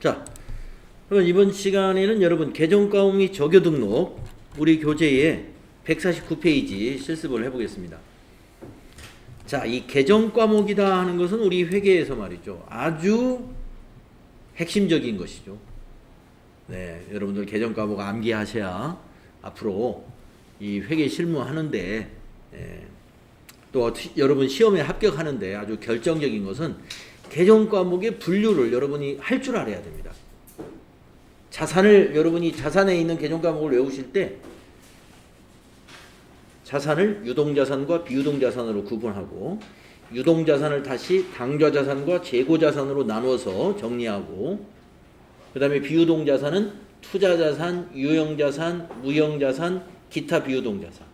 자, 그러면 이번 시간에는 여러분 개정과목 및 조교 등록 우리 교재에 149페이지 실습을 해보겠습니다. 자, 이 개정과목이다 하는 것은 우리 회계에서 말이죠. 아주 핵심적인 것이죠. 네, 여러분들 개정과목 암기하셔야 앞으로 이 회계 실무 하는데 또 여러분 시험에 합격하는데 아주 결정적인 것은 개정과목의 분류를 여러분이 할 줄 알아야 됩니다. 여러분이 자산에 있는 개정과목을 외우실 때 자산을 유동자산과 비유동자산으로 구분하고 유동자산을 다시 당좌자산과 재고자산으로 나누어서 정리하고 그 다음에 비유동자산은 투자자산, 유형자산, 무형자산, 기타 비유동자산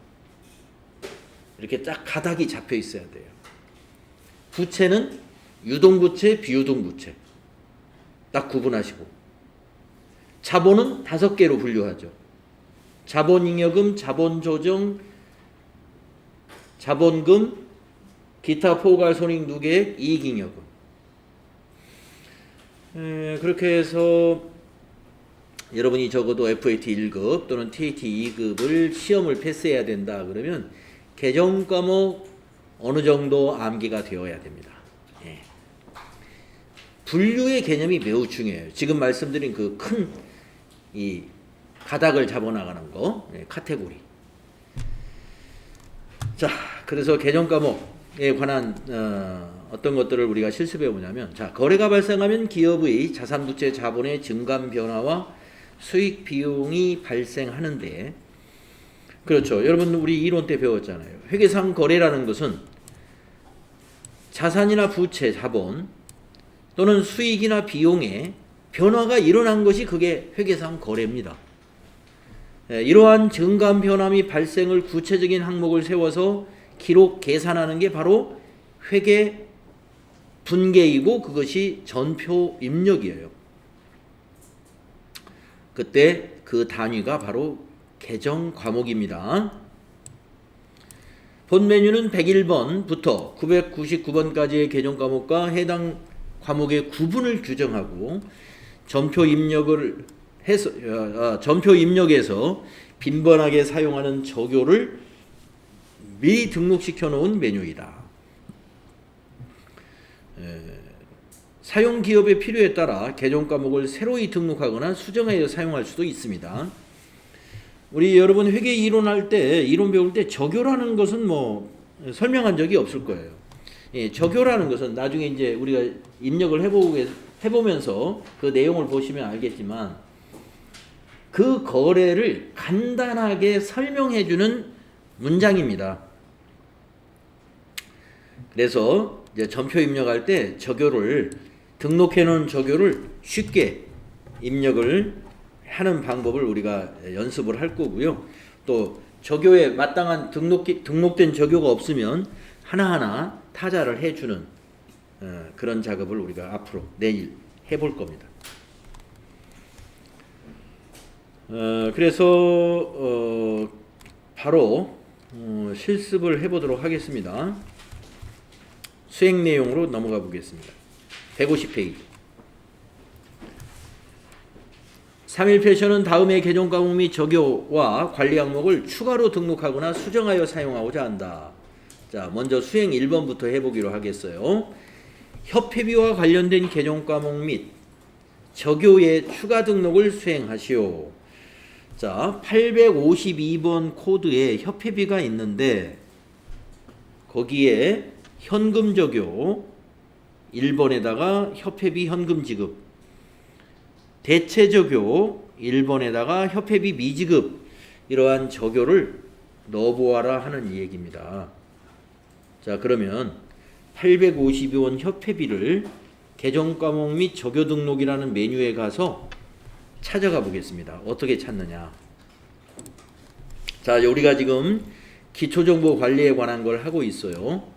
이렇게 딱 가닥이 잡혀 있어야 돼요. 부채는 유동부채, 비유동부채 딱 구분하시고 자본은 5개로 분류하죠. 자본잉여금, 자본조정, 자본금, 기타 포괄손익 누계액, 이익잉여금. 그렇게 해서 여러분이 적어도 FAT 1급 또는 TAT 2급을 시험을 패스해야 된다 그러면 개정과목 어느 정도 암기가 되어야 됩니다. 분류의 개념이 매우 중요해요. 지금 말씀드린 그 큰 이 가닥을 잡아나가는 거, 카테고리. 자, 그래서 개정과목에 관한 어떤 것들을 우리가 실습해 보냐면, 자, 거래가 발생하면 기업의 자산부채 자본의 증감 변화와 수익 비용이 발생하는데, 그렇죠. 여러분 우리 이론 때 배웠잖아요. 회계상 거래라는 것은 자산이나 부채, 자본 또는 수익이나 비용에 변화가 일어난 것이 그게 회계상 거래입니다. 이러한 증감 변화 및 발생을 구체적인 항목을 세워서 기록 계산하는 게 바로 회계 분계이고 그것이 전표 입력이에요. 그때 그 단위가 바로 개정 과목입니다. 본 메뉴는 101번부터 999번까지의 개정 과목과 해당 과목의 구분을 규정하고 전표 입력에서 빈번하게 사용하는 조교를 미리 등록시켜 놓은 메뉴이다. 사용 기업의 필요에 따라 개정 과목을 새로이 등록하거나 수정하여 사용할 수도 있습니다. 우리 여러분 회계 이론 배울 때 조교라는 것은 뭐 설명한 적이 없을 거예요. 조교라는 것은 나중에 이제 우리가 입력을 해보면서 그 내용을 보시면 알겠지만 그 거래를 간단하게 설명해주는 문장입니다. 그래서 이제 전표 입력할 때 등록해놓은 조교를 쉽게 입력을 하는 방법을 우리가 연습을 할 거고요. 또 조교에 마땅한 등록된 조교가 없으면 하나하나 타자를 해주는 그런 작업을 우리가 앞으로 내일 해볼 겁니다. 그래서 바로 실습을 해보도록 하겠습니다. 수행 내용으로 넘어가 보겠습니다. 150페이지 3.1페이지는 다음의 개정 과목 및 조교와 관리 항목을 추가로 등록하거나 수정하여 사용하고자 한다. 자, 먼저 수행 1번부터 해보기로 하겠어요. 협회비와 관련된 개정 과목 및 조교의 추가 등록을 수행하시오. 자, 852번 코드에 협회비가 있는데 거기에 현금 조교 1번에다가 협회비 현금 지급, 대체 조교 1번에다가 협회비 미지급 이러한 조교를 넣어보아라 하는 얘기입니다. 자, 그러면 852원 협회비를 개정 과목 및 조교 등록이라는 메뉴에 가서 찾아가 보겠습니다. 어떻게 찾느냐? 자, 우리가 지금 기초정보 관리에 관한 걸 하고 있어요.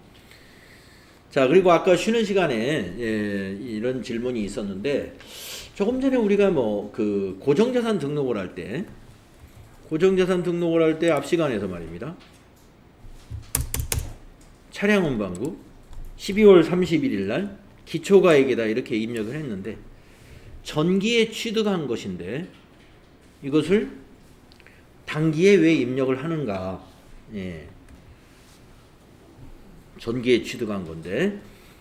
자, 그리고 아까 쉬는 시간에 이런 질문이 있었는데 조금 전에 우리가 그 고정자산 등록을 할 때 앞 시간에서 말입니다. 차량 운반구 12월 31일 날 기초가액에다 이렇게 입력을 했는데 전기에 취득한 것인데 이것을 단기에 왜 입력을 하는가? 예. 전기에 취득한 건데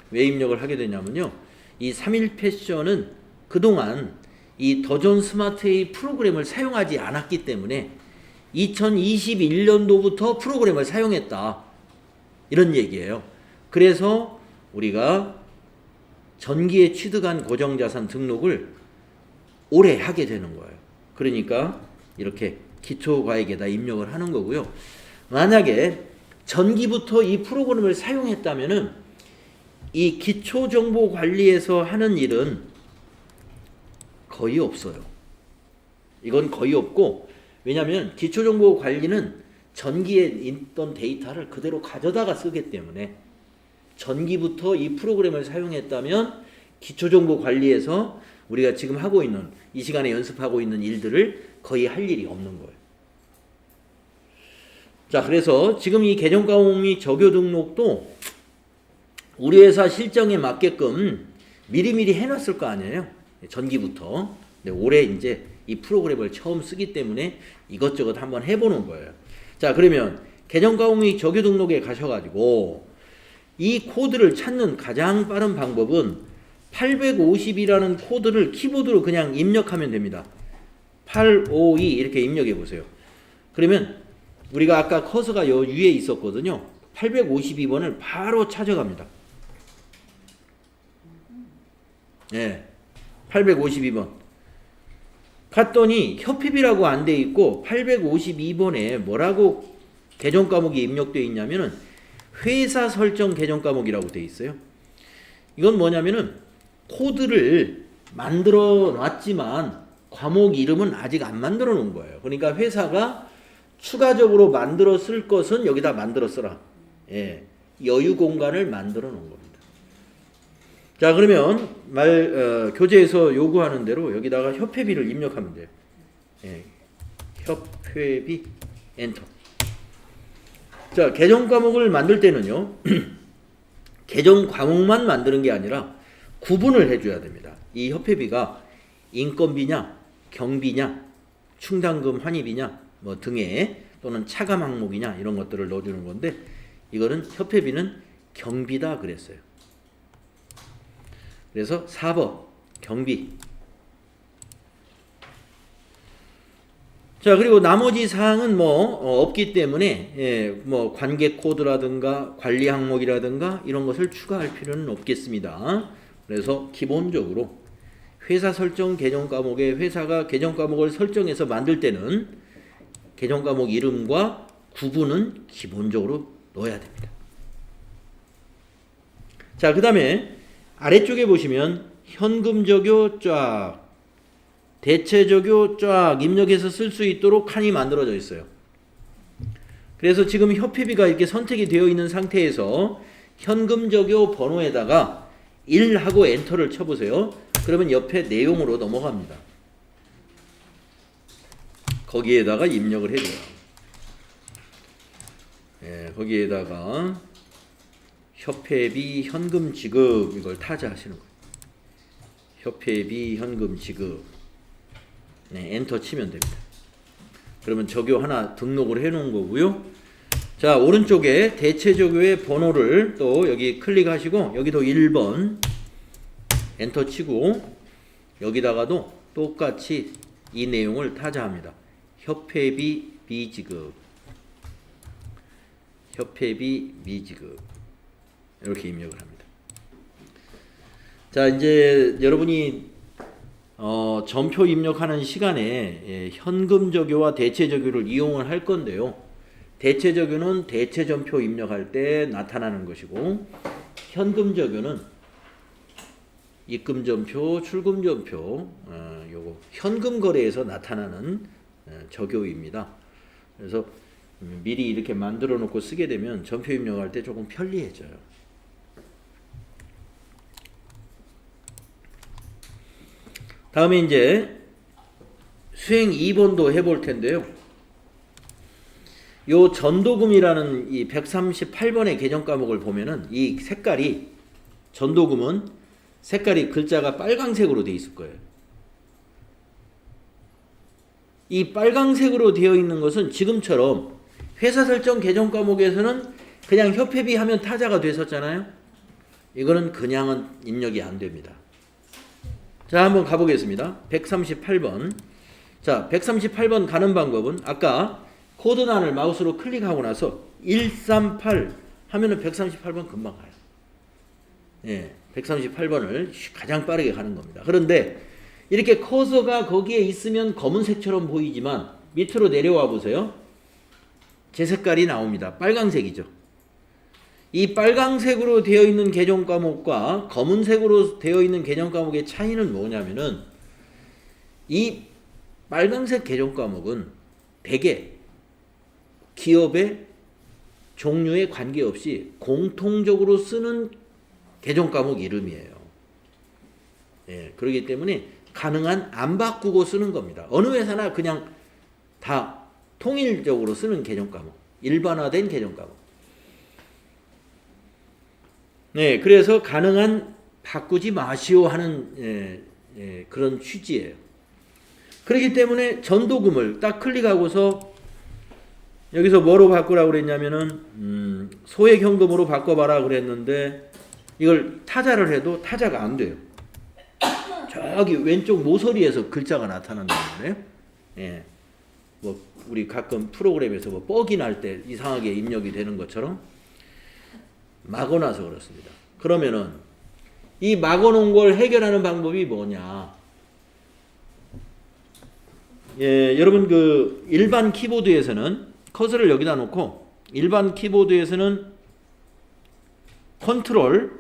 왜 입력을 하게 되냐면요. 이 3일 패션은 그동안 이 더존 스마트웨이 프로그램을 사용하지 않았기 때문에 2021년도부터 프로그램을 사용했다. 이런 얘기예요. 그래서 우리가 전기에 취득한 고정자산 등록을 올해 하게 되는 거예요. 그러니까 이렇게 기초과액에다 입력을 하는 거고요. 만약에 전기부터 이 프로그램을 사용했다면은 이 기초정보관리에서 하는 일은 거의 없어요. 이건 거의 없고, 왜냐하면 기초정보관리는 전기에 있던 데이터를 그대로 가져다가 쓰기 때문에 전기부터 이 프로그램을 사용했다면 기초정보관리에서 우리가 지금 하고 있는 이 시간에 연습하고 있는 일들을 거의 할 일이 없는 거예요. 자, 그래서 지금 이 계정과목 및 적요 등록도 우리 회사 실정에 맞게끔 미리미리 해놨을 거 아니에요. 전기부터. 근데 올해 이제 이 프로그램을 처음 쓰기 때문에 이것저것 한번 해보는 거예요. 자, 그러면 계정과목 및 적요 등록에 가셔가지고 이 코드를 찾는 가장 빠른 방법은 850이라는 코드를 키보드로 그냥 입력하면 됩니다. 852 이렇게 입력해 보세요. 그러면 우리가 아까 커서가 요 위에 있었거든요. 852번을 바로 찾아갑니다. 네, 852번. 갔더니 협회비라고 안 돼 있고 852번에 뭐라고 계정 과목이 입력되어 있냐면은 회사 설정 계정 과목이라고 되어 있어요. 이건 뭐냐면은 코드를 만들어 놨지만 과목 이름은 아직 안 만들어 놓은 거예요. 그러니까 회사가 추가적으로 만들어 쓸 것은 여기다 만들어 써라. 예, 여유 공간을 만들어 놓은 겁니다. 자, 그러면 교재에서 요구하는 대로 여기다가 협회비를 입력하면 돼요. 예, 협회비 엔터. 자, 계정 과목을 만들 때는요. 계정 과목만 만드는 게 아니라 구분을 해줘야 됩니다. 이 협회비가 인건비냐, 경비냐, 충당금 환입이냐 뭐 등의 또는 차감 항목이냐 이런 것들을 넣어주는 건데 이거는 협회비는 경비다 그랬어요. 그래서 4번 경비. 자, 그리고 나머지 사항은 뭐 없기 때문에 뭐 관계 코드라든가 관리 항목이라든가 이런 것을 추가할 필요는 없겠습니다. 그래서 기본적으로 회사 설정 계정 과목에 회사가 계정 과목을 설정해서 만들 때는 계정 과목 이름과 구분은 기본적으로 넣어야 됩니다. 자, 그 다음에 아래쪽에 보시면 현금 적요 쫙, 대체 적요 쫙 입력해서 쓸 수 있도록 칸이 만들어져 있어요. 그래서 지금 협회비가 이렇게 선택이 되어 있는 상태에서 현금 적요 번호에다가 1하고 엔터를 쳐보세요. 그러면 옆에 내용으로 넘어갑니다. 거기에다가 입력을 해줘요. 예, 거기에다가 협회비 현금 지급 이걸 타자하시는 거예요. 협회비 현금 지급. 네, 엔터 치면 됩니다. 그러면 적요 하나 등록을 해 놓은 거고요. 자, 오른쪽에 대체 적요의 번호를 또 여기 클릭하시고 여기도 1번 엔터 치고 여기다가도 똑같이 이 내용을 타자합니다. 협회비 미지급. 협회비 미지급. 이렇게 입력을 합니다. 자, 이제 여러분이 전표 입력하는 시간에 현금 적요와 대체 적요를 이용을 할 건데요. 대체 적요는 대체 전표 입력할 때 나타나는 것이고 현금 적요는 입금 전표, 출금 전표, 요거 현금 거래에서 나타나는 적요입니다. 그래서 미리 이렇게 만들어 놓고 쓰게 되면 전표 입력할 때 조금 편리해져요. 다음에 이제 수행 2번도 해볼 텐데요. 요 전도금이라는 이 138번의 계정 과목을 보면은 이 색깔이 전도금은 색깔이 글자가 빨강색으로 돼 있을 거예요. 이 빨강색으로 되어 있는 것은 지금처럼 회사 설정 개정 과목에서는 그냥 협회비 하면 타자가 됐었잖아요. 이거는 그냥은 입력이 안 됩니다. 자, 한번 가보겠습니다. 138번. 자, 138번 가는 방법은 아까 코드란을 마우스로 클릭하고 나서 138 하면은 138번 금방 가요. 예, 138번을 가장 빠르게 가는 겁니다. 그런데 이렇게 커서가 거기에 있으면 검은색처럼 보이지만 밑으로 내려와 보세요. 제 색깔이 나옵니다. 빨강색이죠. 이 빨강색으로 되어 있는 개정 과목과 검은색으로 되어 있는 개정 과목의 차이는 뭐냐면은 이 빨강색 개정 과목은 대개 기업의 종류에 관계없이 공통적으로 쓰는 개정 과목 이름이에요. 예, 그렇기 때문에 가능한 안 바꾸고 쓰는 겁니다. 어느 회사나 그냥 다 통일적으로 쓰는 개정 과목, 일반화된 개정 과목. 네, 그래서 가능한 바꾸지 마시오 하는 그런 취지예요. 그렇기 때문에 전도금을 딱 클릭하고서 여기서 뭐로 바꾸라고 그랬냐면은 소액 현금으로 바꿔봐라 그랬는데 이걸 타자를 해도 타자가 안 돼요. 저기 왼쪽 모서리에서 글자가 나타난다는 거예요. 예, 뭐 우리 가끔 프로그램에서 뭐 뻑이 날 때 이상하게 입력이 되는 것처럼 막아놔서 그렇습니다. 그러면은 이 막아놓은 걸 해결하는 방법이 뭐냐? 예, 여러분 그 일반 키보드에서는 커서를 여기다 놓고 일반 키보드에서는 컨트롤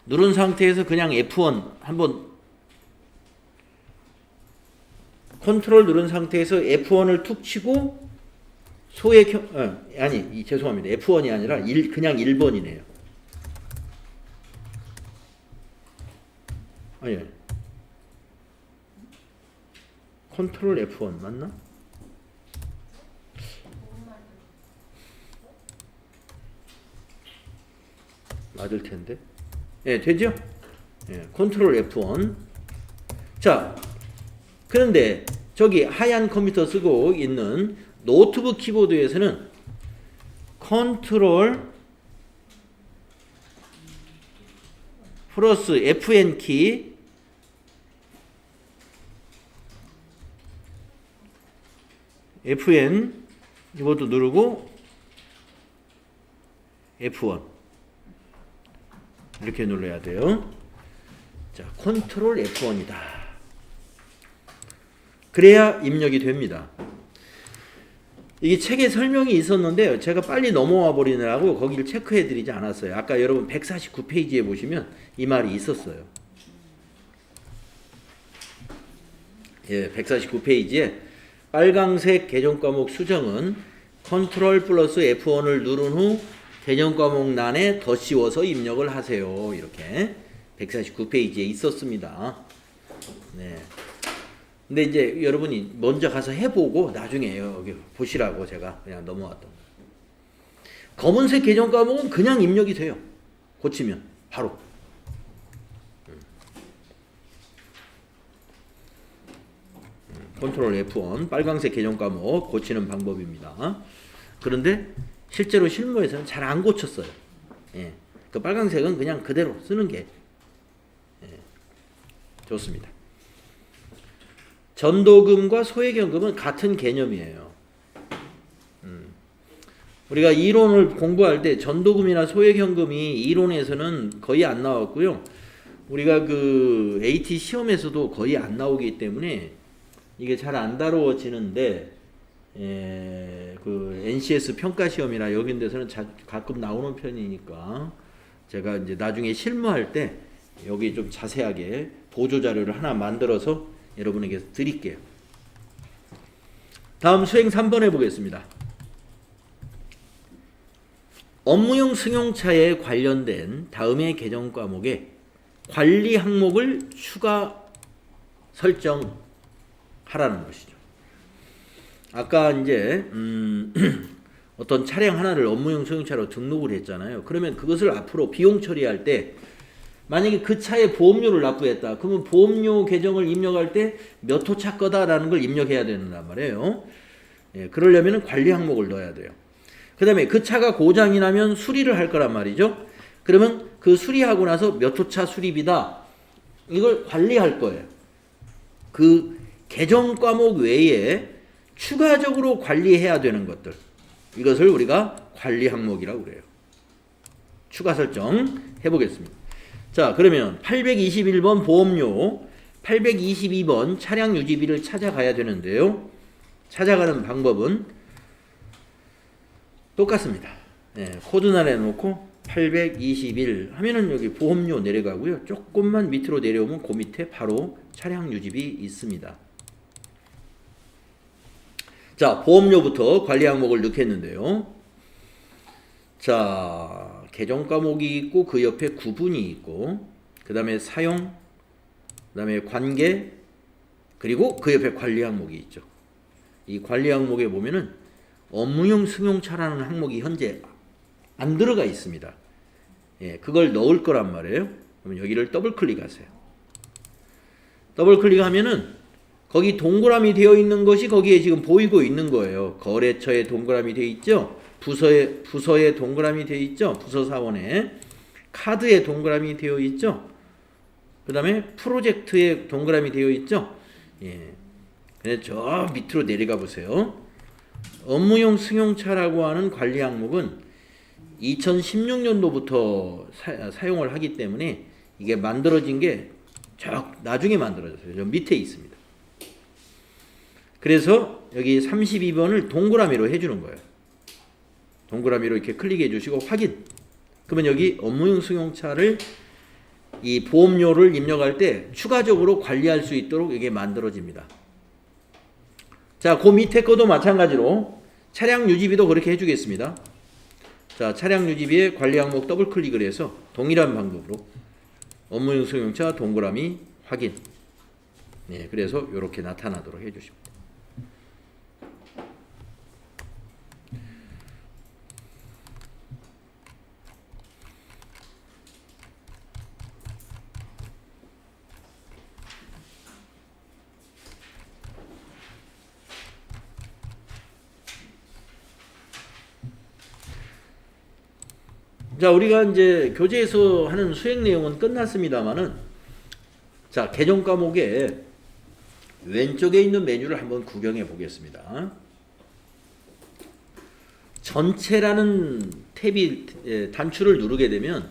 누른 상태에서 그냥 F1 한번 컨트롤 누른 상태에서 F1을 툭 치고 소액 죄송합니다. F1이 아니라 그냥 1번이네요. 아니 컨트롤 F1 맞나? 맞을 텐데. 예, 되죠? 예, 컨트롤 F1. 자, 그런데 저기 하얀 컴퓨터 쓰고 있는 노트북 키보드에서는 컨트롤 플러스 FN 키 FN 이것도 누르고 F1 이렇게 눌러야 돼요. 자, 컨트롤 F1이다. 그래야 입력이 됩니다. 이게 책에 설명이 있었는데 제가 빨리 넘어와 버리느라고 거기를 체크해 드리지 않았어요. 아까 여러분 149페이지에 보시면 이 말이 있었어요. 예, 149페이지에 빨강색 개정 과목 수정은 컨트롤 플러스 F1을 누른 후 개정 과목란에 더 씌워서 입력을 하세요. 이렇게 149페이지에 있었습니다. 네. 근데 이제 여러분이 먼저 가서 해보고 나중에 여기 보시라고 제가 그냥 넘어왔던 거예요. 검은색 개정 과목은 그냥 입력이 돼요. 고치면 바로. 컨트롤 F1 빨강색 개정 과목 고치는 방법입니다. 그런데 실제로 실무에서는 잘 안 고쳤어요. 예. 그 빨강색은 그냥 그대로 쓰는 게 좋습니다. 전도금과 소액연금은 같은 개념이에요. 우리가 이론을 공부할 때 전도금이나 소액연금이 이론에서는 거의 안 나왔고요. 우리가 그 AT 시험에서도 거의 안 나오기 때문에 이게 잘 안 다루어지는데 그 NCS 평가 시험이나 여기 데서는 가끔 나오는 편이니까 제가 이제 나중에 실무할 때 여기 좀 자세하게 보조 자료를 하나 만들어서 여러분에게 드릴게요. 다음 수행 3번 해보겠습니다. 업무용 승용차에 관련된 다음의 개정 과목에 관리 항목을 추가 설정하라는 것이죠. 아까 이제 어떤 차량 하나를 업무용 승용차로 등록을 했잖아요. 그러면 그것을 앞으로 비용 처리할 때 만약에 그 차에 보험료를 납부했다. 그러면 보험료 계정을 입력할 때 몇 호차 거다라는 걸 입력해야 된단 말이에요. 예, 그러려면 관리 항목을 넣어야 돼요. 그 다음에 그 차가 고장이 나면 수리를 할 거란 말이죠. 그러면 그 수리하고 나서 몇 호차 수리비다. 이걸 관리할 거예요. 그 계정 과목 외에 추가적으로 관리해야 되는 것들. 이것을 우리가 관리 항목이라고 그래요. 추가 설정 해보겠습니다. 자, 그러면 821번 보험료, 822번 차량 유지비를 찾아가야 되는데요. 찾아가는 방법은 똑같습니다. 네, 코드나 내놓고 821 하면은 여기 보험료 내려가고요. 조금만 밑으로 내려오면 그 밑에 바로 차량 유지비 있습니다. 자, 보험료부터 관리 항목을 넣겠는데요. 자, 계정 과목이 있고 그 옆에 구분이 있고 그 다음에 사용, 그 다음에 관계, 그리고 그 옆에 관리 항목이 있죠. 이 관리 항목에 보면은 업무용 승용차라는 항목이 현재 안 들어가 있습니다. 예, 그걸 넣을 거란 말이에요. 그러면 여기를 더블 클릭하세요. 더블 클릭하면은 거기 동그라미 되어 있는 것이 거기에 지금 보이고 있는 거예요. 거래처에 동그라미 되어 있죠. 부서에 동그라미 되어 있죠. 부서 사원에 카드에 동그라미 되어 있죠. 그 다음에 프로젝트에 동그라미 되어 있죠. 예. 그래서 저 밑으로 내려가 보세요. 업무용 승용차라고 하는 관리 항목은 2016년도부터 사용을 하기 때문에 이게 만들어진 게 저 나중에 만들어졌어요. 저 밑에 있습니다. 그래서 여기 32번을 동그라미로 해주는 거예요. 동그라미로 이렇게 클릭해 주시고 확인. 그러면 여기 업무용 승용차를 이 보험료를 입력할 때 추가적으로 관리할 수 있도록 이게 만들어집니다. 자, 그 밑에 것도 마찬가지로 차량 유지비도 그렇게 해주겠습니다. 자, 차량 유지비의 관리 항목 더블 클릭을 해서 동일한 방법으로 업무용 승용차 동그라미 확인. 네, 그래서 이렇게 나타나도록 해주십니다. 자, 우리가 이제 교재에서 하는 수행 내용은 끝났습니다만은, 자, 계정 과목에 왼쪽에 있는 메뉴를 한번 구경해 보겠습니다. 전체라는 탭이 단추를 누르게 되면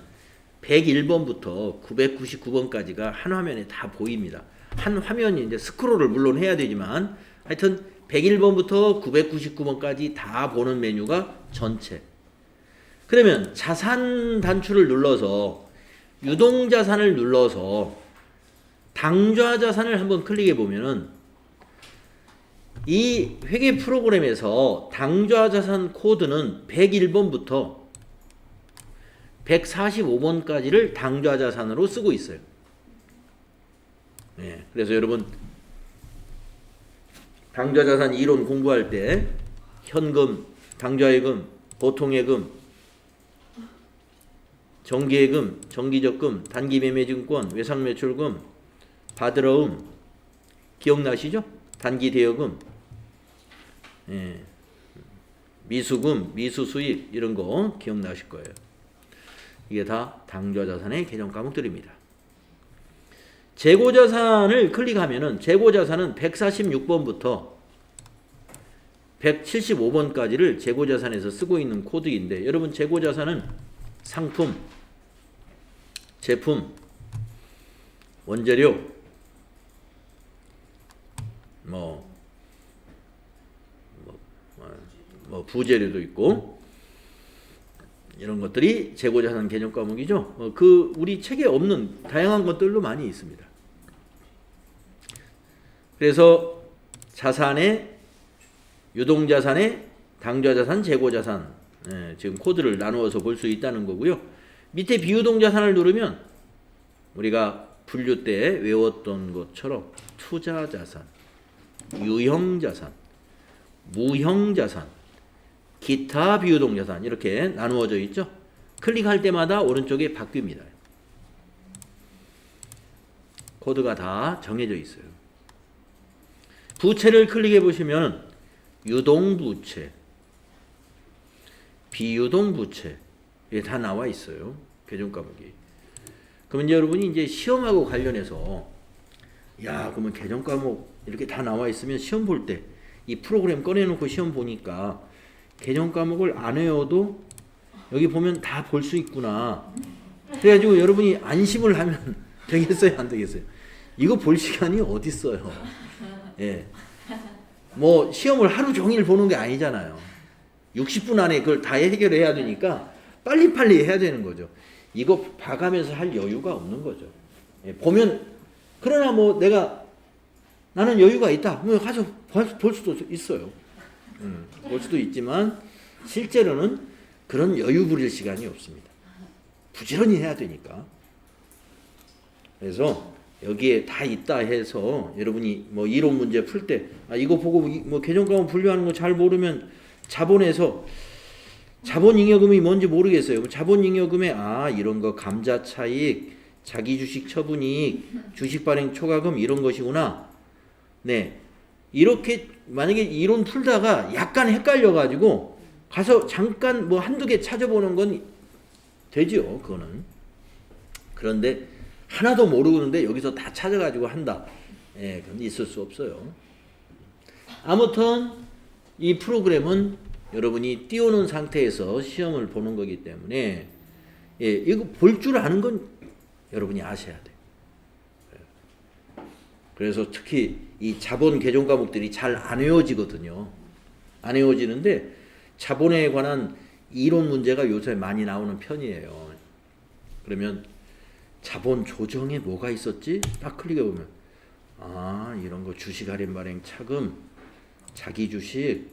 101번부터 999번까지가 한 화면에 다 보입니다. 한 화면이 이제 스크롤을 물론 해야 되지만 하여튼 101번부터 999번까지 다 보는 메뉴가 전체. 그러면 자산 단추를 눌러서 유동자산을 눌러서 당좌자산을 한번 클릭해 보면은 이 회계 프로그램에서 당좌자산 코드는 101번부터 145번까지를 당좌자산으로 쓰고 있어요. 네, 그래서 여러분 당좌자산 이론 공부할 때 현금, 당좌예금, 보통예금, 정기예금, 정기적금, 단기매매증권, 외상매출금, 바드러움 기억나시죠? 단기대여금, 예, 미수금, 미수수익 이런 거 기억나실 거예요. 이게 다 당좌자산의 계정 과목들입니다. 재고자산을 클릭하면은 재고자산은 146번부터 175번까지를 재고자산에서 쓰고 있는 코드인데 여러분 재고자산은 상품, 제품, 원재료, 부재료도 있고 이런 것들이 재고자산 개념 과목이죠. 그 우리 책에 없는 다양한 것들도 많이 있습니다. 그래서 자산의 유동자산의 당좌자산, 재고자산 지금 코드를 나누어서 볼 수 있다는 거고요. 밑에 비유동자산을 누르면 우리가 분류 때 외웠던 것처럼 투자자산, 유형자산, 무형자산, 기타 비유동자산 이렇게 나누어져 있죠. 클릭할 때마다 오른쪽에 바뀝니다. 코드가 다 정해져 있어요. 부채를 클릭해 보시면 유동부채, 비유동부채 이게 다 나와 있어요. 개정 과목이. 그러면 여러분이 이제 시험하고 관련해서 야 그러면 개정 과목 이렇게 다 나와 있으면 시험 볼 때 이 프로그램 꺼내놓고 시험 보니까 개정 과목을 안 외워도 여기 보면 다 볼 수 있구나. 그래가지고 여러분이 안심을 하면 되겠어요, 안 되겠어요? 이거 볼 시간이 어디 있어요? 예, 뭐 시험을 하루 종일 보는 게 아니잖아요. 60분 안에 그걸 다 해결해야 되니까 빨리빨리 해야 되는 거죠. 이거 봐가면서 할 여유가 없는 거죠. 예, 보면 그러나 뭐 나는 여유가 있다. 뭐 가서 볼 수도 있어요. 볼 수도 있지만 실제로는 그런 여유 부릴 시간이 없습니다. 부지런히 해야 되니까. 그래서 여기에 다 있다 해서 여러분이 뭐 이론 문제 풀 때 이거 보고 뭐 개정 과목 분류하는 거 잘 모르면 자본에서 자본잉여금이 뭔지 모르겠어요. 자본잉여금에 이런 거 감자 차익, 자기 주식 처분이익, 주식 발행 초과금 이런 것이구나. 네. 이렇게 만약에 이론 풀다가 약간 헷갈려 가지고 가서 잠깐 뭐 한두 개 찾아보는 건 되죠. 그거는. 그런데 하나도 모르는데 여기서 다 찾아가지고 한다. 예, 그건 있을 수 없어요. 아무튼 이 프로그램은 여러분이 띄워놓은 상태에서 시험을 보는 거기 때문에 예, 이거 볼 줄 아는 건 여러분이 아셔야 돼요. 그래서 특히 이 자본 개정 과목들이 잘 안 외워지거든요. 안 외워지는데 자본에 관한 이론 문제가 요새 많이 나오는 편이에요. 그러면 자본 조정에 뭐가 있었지? 딱 클릭해 보면 이런 거 주식 할인 발행 차금, 자기 주식,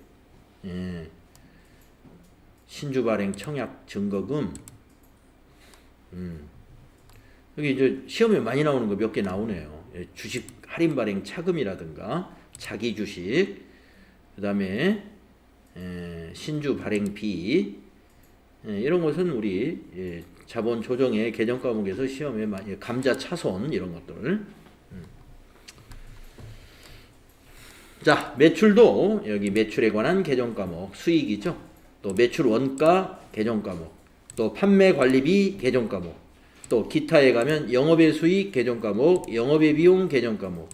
예, 신주 발행 청약 증거금, 여기 이제 시험에 많이 나오는 거 몇 개 나오네요. 예, 주식 할인 발행 차금이라든가 자기 주식, 그다음에 신주 발행비 이런 것은 우리 자본 조정의 개정 과목에서 시험에 많이 감자 차손 이런 것들. 자, 매출도 여기 매출에 관한 개정 과목 수익이죠. 또 매출 원가 개정 과목, 또 판매 관리비 개정 과목, 또 기타에 가면 영업의 수익 개정 과목, 영업의 비용 개정 과목,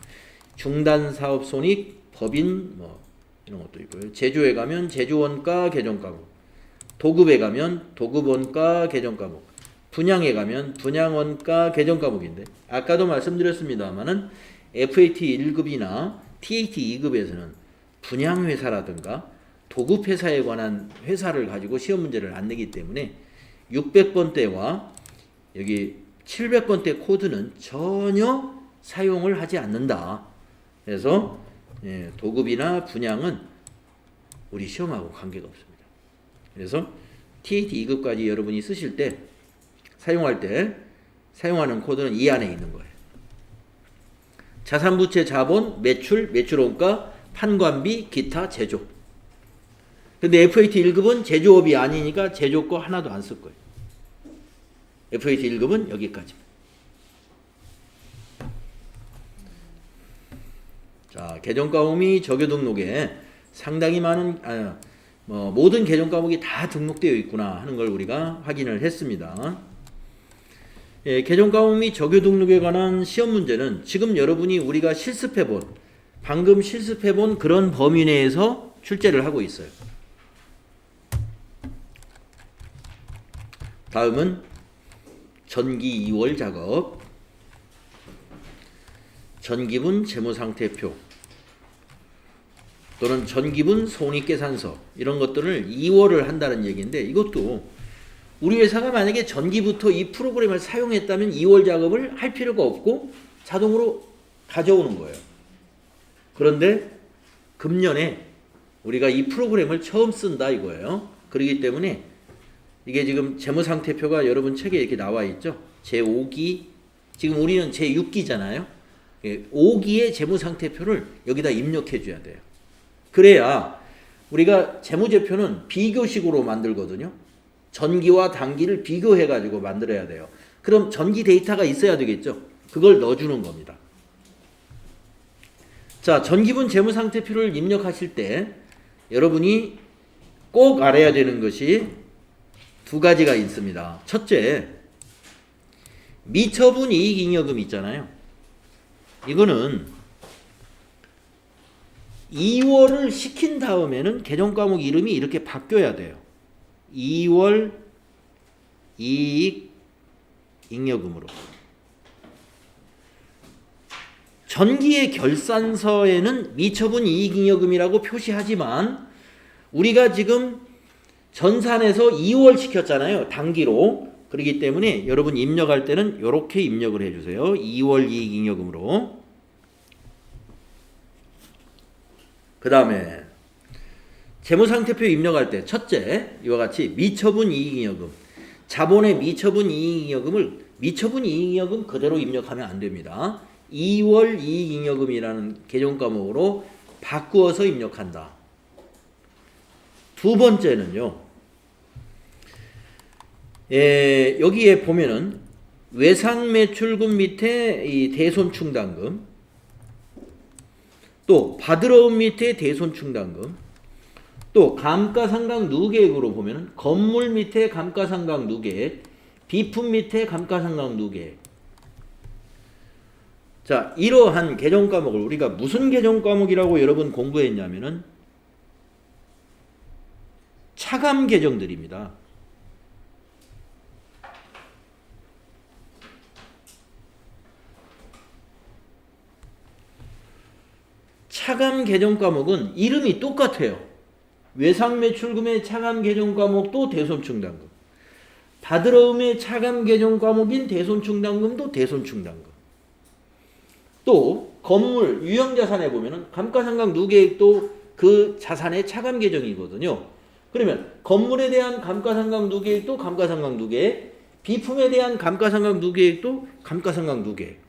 중단 사업 손익, 법인 뭐 이런 것도 있고요. 제조에 가면 제조 원가 개정 과목, 도급에 가면 도급 원가 개정 과목, 분양에 가면 분양 원가 개정 과목인데 아까도 말씀드렸습니다만은 FAT 1급이나 TAT 2급에서는 분양 회사라든가 도급 회사에 관한 회사를 가지고 시험 문제를 안 내기 때문에 600번대와 여기 700번대 코드는 전혀 사용을 하지 않는다. 그래서 도급이나 분양은 우리 시험하고 관계가 없습니다. 그래서 TAT 2급까지 여러분이 쓰실 때 사용할 때 사용하는 코드는 이 안에 있는 거예요. 자산부채 자본, 매출, 매출원가, 판관비, 기타, 제조. 근데 FAT 1급은 제조업이 아니니까 제조 거 하나도 안 쓸 거예요. FAT 1급은 여기까지. 자, 개정 과목이 적요 등록에 상당히 많은 모든 개정 과목이 다 등록되어 있구나 하는 걸 우리가 확인을 했습니다. 예, 개정 과목 및 적요 등록에 관한 시험 문제는 지금 여러분이 우리가 실습해본 방금 실습해본 그런 범위 내에서 출제를 하고 있어요. 다음은 전기 2월 작업, 전기분 재무상태표 또는 전기분 손익계산서 이런 것들을 2월을 한다는 얘기인데 이것도 우리 회사가 만약에 전기부터 이 프로그램을 사용했다면 2월 작업을 할 필요가 없고 자동으로 가져오는 거예요. 그런데 금년에 우리가 이 프로그램을 처음 쓴다 이거예요. 그렇기 때문에 이게 지금 재무상태표가 여러분 책에 이렇게 나와 있죠. 제5기, 지금 우리는 제6기잖아요. 5기의 재무상태표를 여기다 입력해 줘야 돼요. 그래야 우리가 재무제표는 비교식으로 만들거든요. 전기와 단기를 비교해 가지고 만들어야 돼요. 그럼 전기 데이터가 있어야 되겠죠. 그걸 넣어주는 겁니다. 자, 전기분 재무상태표를 입력하실 때 여러분이 꼭 알아야 되는 것이 두 가지가 있습니다. 첫째, 미처분 이익잉여금 있잖아요. 이거는 2월을 시킨 다음에는 계정과목 이름이 이렇게 바뀌어야 돼요. 2월 이익 잉여금으로. 전기의 결산서에는 미처분 이익잉여금이라고 표시하지만 우리가 지금 전산에서 2월 시켰잖아요. 단기로. 그렇기 때문에 여러분 입력할 때는 이렇게 입력을 해주세요. 2월 이익잉여금으로. 그 다음에 재무상태표 입력할 때 첫째, 이와 같이 미처분 이익잉여금, 자본의 미처분 이익잉여금을 미처분 이익잉여금 그대로 입력하면 안 됩니다. 2월 이익잉여금이라는 계정과목으로 바꾸어서 입력한다. 두 번째는요, 여기에 보면은 외상매출금 밑에 이 대손충당금, 또 받으러움 밑에 대손충당금, 또 감가상각 누계액으로 보면은 건물 밑에 감가상각 누계액, 비품 밑에 감가상각 누계액. 자, 이러한 계정과목을 우리가 무슨 계정과목이라고 여러분 공부했냐면은 차감 계정들입니다. 차감 계정과목은 이름이 똑같아요. 외상매출금의 차감 계정과목도 대손충당금, 받으러움의 차감 계정과목인 대손충당금도 대손충당금, 또 건물 유형자산에 보면은 감가상각 누계액도 그 자산의 차감 계정이거든요. 그러면 건물에 대한 감가상각 누계액도 감가상각 누계액, 비품에 대한 감가상각 누계액도 감가상각 누계액.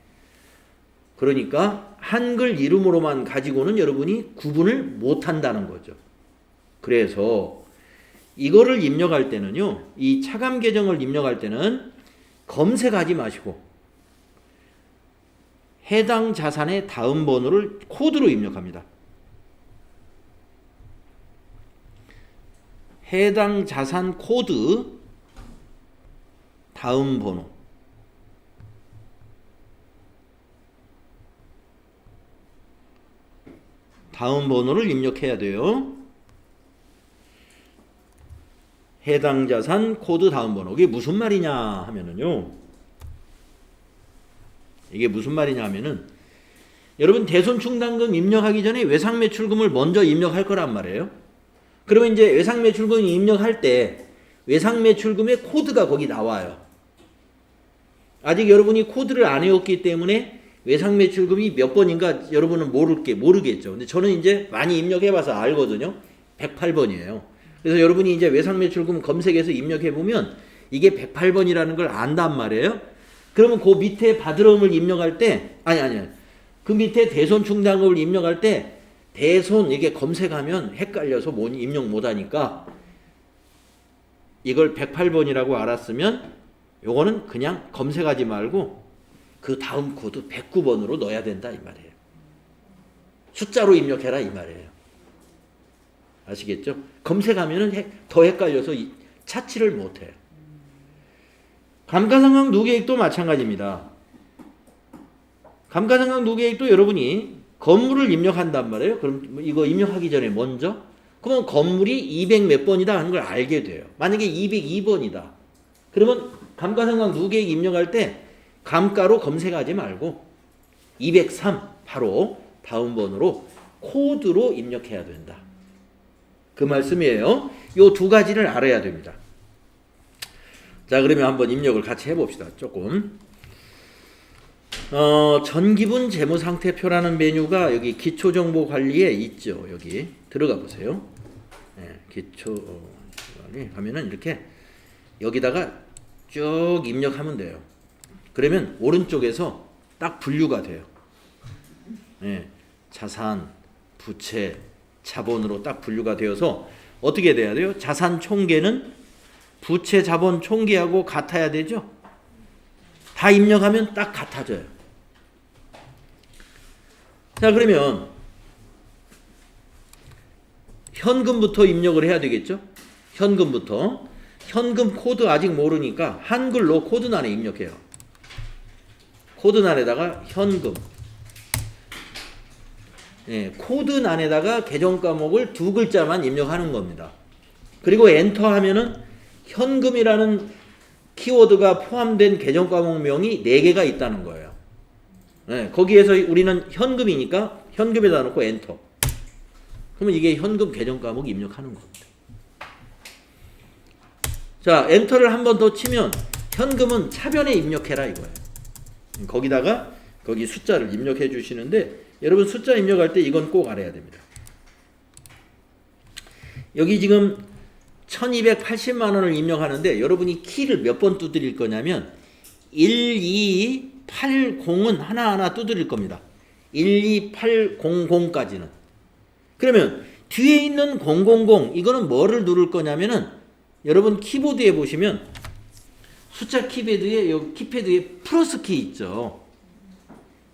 그러니까 한글 이름으로만 가지고는 여러분이 구분을 못한다는 거죠. 그래서 이거를 입력할 때는요, 이 차감 계정을 입력할 때는 검색하지 마시고 해당 자산의 다음 번호를 코드로 입력합니다. 해당 자산 코드 다음 번호. 다음 번호를 입력해야 돼요. 해당 자산 코드 다음 번호. 이게 무슨 말이냐 하면은요. 이게 무슨 말이냐 하면은 여러분 대손충당금 입력하기 전에 외상매출금을 먼저 입력할 거란 말이에요. 그러면 이제 외상매출금 입력할 때 외상매출금의 코드가 거기 나와요. 아직 여러분이 코드를 안 외웠기 때문에 외상매출금이 몇 번인가 여러분은 모르겠죠. 근데 저는 이제 많이 입력해봐서 알거든요. 108번이에요. 그래서 여러분이 이제 외상매출금 검색해서 입력해보면 이게 108번이라는 걸 안단 말이에요. 그러면 그 밑에 받으러움을 입력할 때, 그 밑에 대손충당금을 입력할 때, 대손 이게 검색하면 헷갈려서 입력 못하니까 이걸 108번이라고 알았으면 요거는 그냥 검색하지 말고 그 다음 코드 109번으로 넣어야 된다 이 말이에요. 숫자로 입력해라 이 말이에요. 아시겠죠? 검색하면은 더 헷갈려서 찾지를 못해요. 감가상각 누계액도 마찬가지입니다. 감가상각 누계액도 여러분이 건물을 입력한단 말이에요. 그럼 이거 입력하기 전에 먼저 그러면 건물이 200 몇 번이다 하는 걸 알게 돼요. 만약에 202번이다. 그러면 감가상각 누계액 입력할 때 감가로 검색하지 말고 203 바로 다음 번호로 코드로 입력해야 된다. 그 말씀이에요. 요 두 가지를 알아야 됩니다. 자, 그러면 한번 입력을 같이 해봅시다. 조금. 전기분 재무상태표라는 메뉴가 여기 기초정보관리에 있죠. 여기 들어가 보세요. 네, 기초관리 하면은 이렇게 여기다가 쭉 입력하면 돼요. 그러면 오른쪽에서 딱 분류가 돼요. 네, 자산, 부채, 자본으로 딱 분류가 되어서 어떻게 돼야 돼요? 자산 총계는 부채, 자본 총계하고 같아야 되죠? 다 입력하면 딱 같아져요. 자, 그러면 현금부터 입력을 해야 되겠죠? 현금부터. 현금 코드 아직 모르니까 한글로 코드란에 입력해요. 코드란에다가 현금. 예, 코드란에다가 계정 과목을 두 글자만 입력하는 겁니다. 그리고 엔터 하면은 현금이라는 키워드가 포함된 계정 과목명이 4개가 있다는 거예요. 예, 거기에서 우리는 현금이니까 현금에다 놓고 엔터. 그러면 이게 현금 계정 과목 입력하는 겁니다. 자, 엔터를 한 번 더 치면 현금은 차변에 입력해라 이거예요. 거기다가 거기 숫자를 입력해 주시는데 여러분 숫자 입력할 때 이건 꼭 알아야 됩니다. 여기 지금 1280만 원을 입력하는데 여러분이 키를 몇 번 두드릴 거냐면 12800은 하나하나 두드릴 겁니다. 12800까지는. 그러면 뒤에 있는 000 이거는 뭐를 누를 거냐면은 여러분 키보드에 보시면 숫자 키패드에 여기 키패드에 플러스 키 있죠.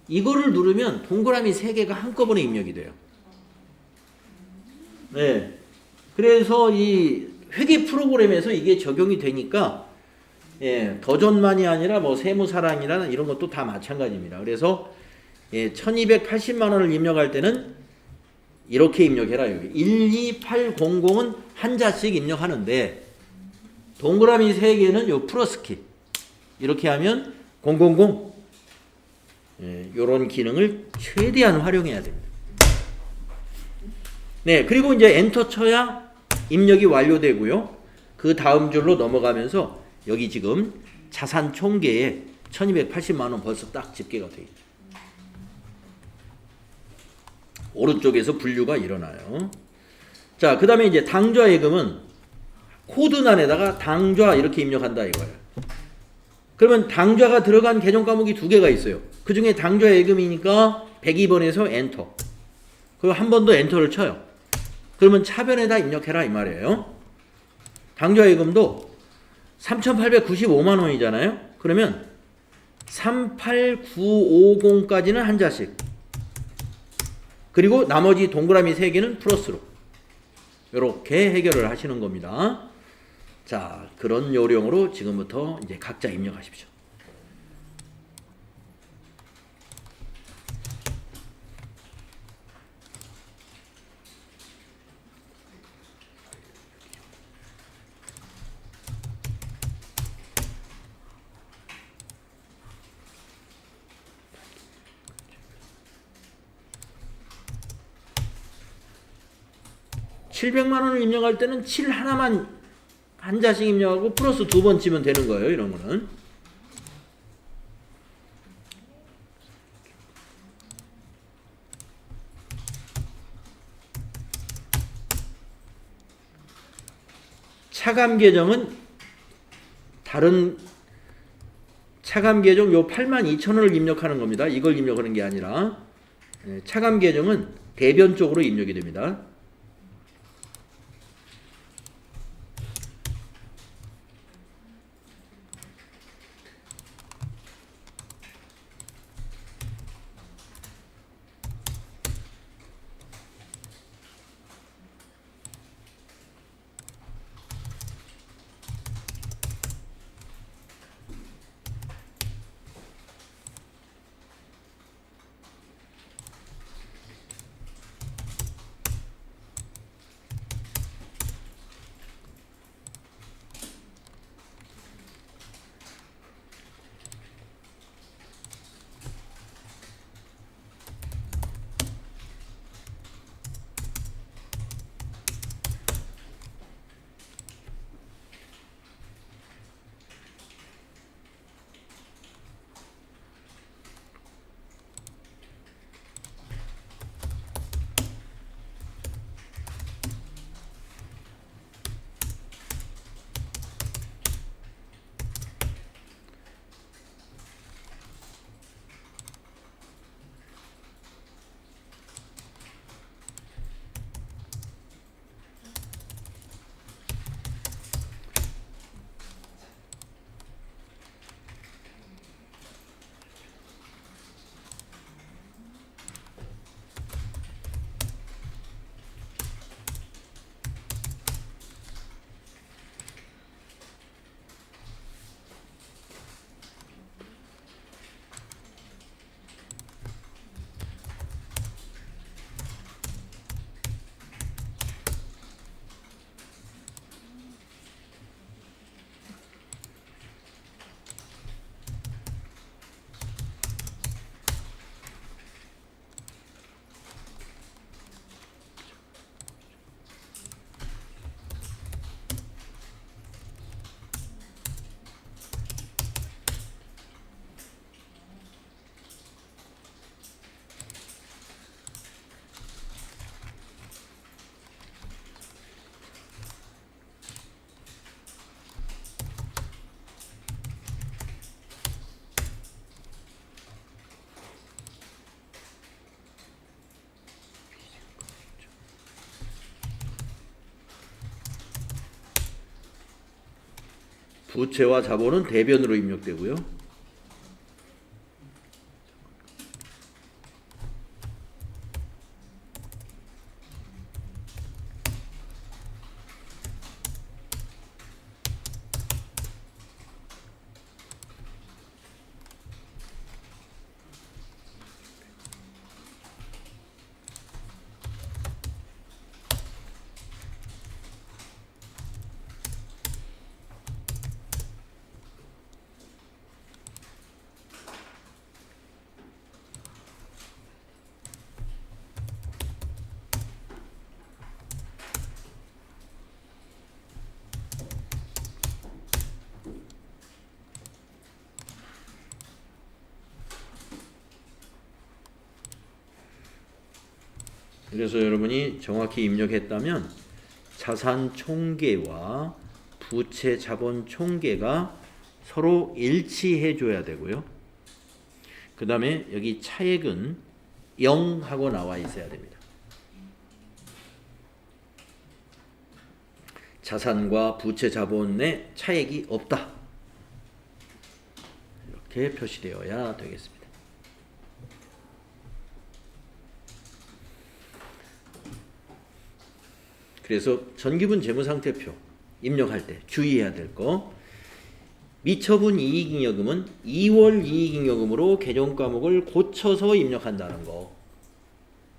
이거를 누르면 동그라미 3개가 한꺼번에 입력이 돼요. 네. 그래서 이 회계 프로그램에서 이게 적용이 되니까 예, 더전만이 아니라 뭐 세무사랑이라는 이런 것도 다 마찬가지입니다. 그래서 예, 1280만 원을 입력할 때는 이렇게 입력해라. 여기 12800은 한자씩 입력하는데 동그라미 3개는 요 플러스 키 이렇게 하면 000 예, 요런 기능을 최대한 활용해야 됩니다. 네, 그리고 이제 엔터 쳐야 입력이 완료되고요. 그 다음 줄로 넘어가면서 여기 지금 자산 총계에 1280만 원 벌써 딱 집계가 되어 있죠. 오른쪽에서 분류가 일어나요. 자, 그 다음에 이제 당좌 예금은 코드란에다가 당좌 이렇게 입력한다 이거예요. 그러면 당좌가 들어간 계정 과목이 2개가 있어요. 그 중에 당좌 예금이니까 102번에서 엔터. 그리고 한 번 더 엔터를 쳐요. 그러면 차변에다 입력해라 이 말이에요. 당좌 예금도 3,895만 원이잖아요. 그러면 38950까지는 한자씩. 그리고 나머지 동그라미 3개는 플러스로. 이렇게 해결을 하시는 겁니다. 자, 그런 요령으로 지금부터 이제 각자 입력하십시오. (700만 원을) 입력할 때는 7 하나만 한자씩 입력하고 플러스 2번 치면 되는 거예요. 이런 거는. 차감 계정은 다른 차감 계정 요 82,000원을 입력하는 겁니다. 이걸 입력하는 게 아니라 차감 계정은 대변 쪽으로 입력이 됩니다. 부채와 자본은 대변으로 입력되고요. 그래서 여러분이 정확히 입력했다면 자산 총계와 부채 자본 총계가 서로 일치해 줘야 되고요. 그 다음에 여기 차액은 0 하고 나와 있어야 됩니다. 자산과 부채 자본의 차액이 없다. 이렇게 표시되어야 되겠습니다. 그래서 전기분 재무상태표 입력할 때 주의해야 될 거, 미처분 이익잉여금은 2월 이익잉여금으로 개정 과목을 고쳐서 입력한다는 거,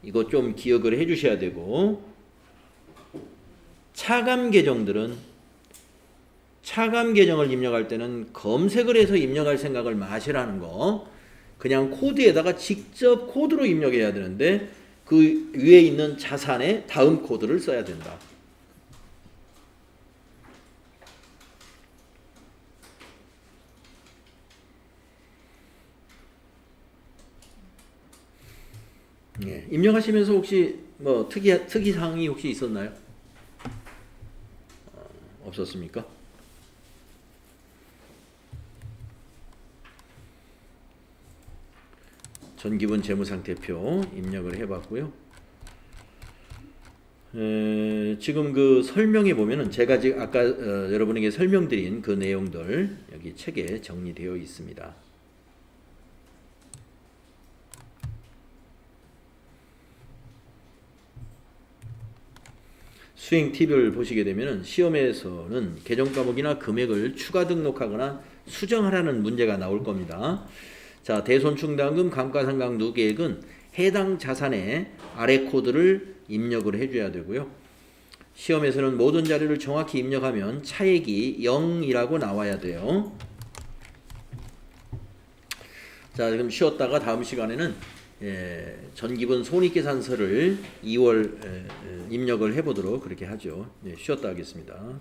이거 좀 기억을 해 주셔야 되고, 차감 계정들은 차감 계정을 입력할 때는 검색을 해서 입력할 생각을 마시라는 거, 그냥 코드에다가 직접 코드로 입력해야 되는데 그 위에 있는 자산의 다음 코드를 써야 된다. 예, 입력하시면서 혹시 뭐 특이사항이 혹시 있었나요? 없었습니까? 전기분 재무상태표 입력을 해봤고요. 지금 그 설명에 보면은 제가 지금 아까 여러분에게 설명드린 그 내용들 여기 책에 정리되어 있습니다. 수행 팁을 보시게 되면 시험에서는 개정 과목이나 금액을 추가 등록하거나 수정하라는 문제가 나올 겁니다. 자, 대손충당금 감가상각 누계액은 해당 자산의 아래 코드를 입력을 해줘야 되고요. 시험에서는 모든 자료를 정확히 입력하면 차액이 0이라고 나와야 돼요. 자, 지금 쉬었다가 다음 시간에는 전기분 손익계산서를 2월 입력을 해보도록 그렇게 하죠. 쉬었다 하겠습니다.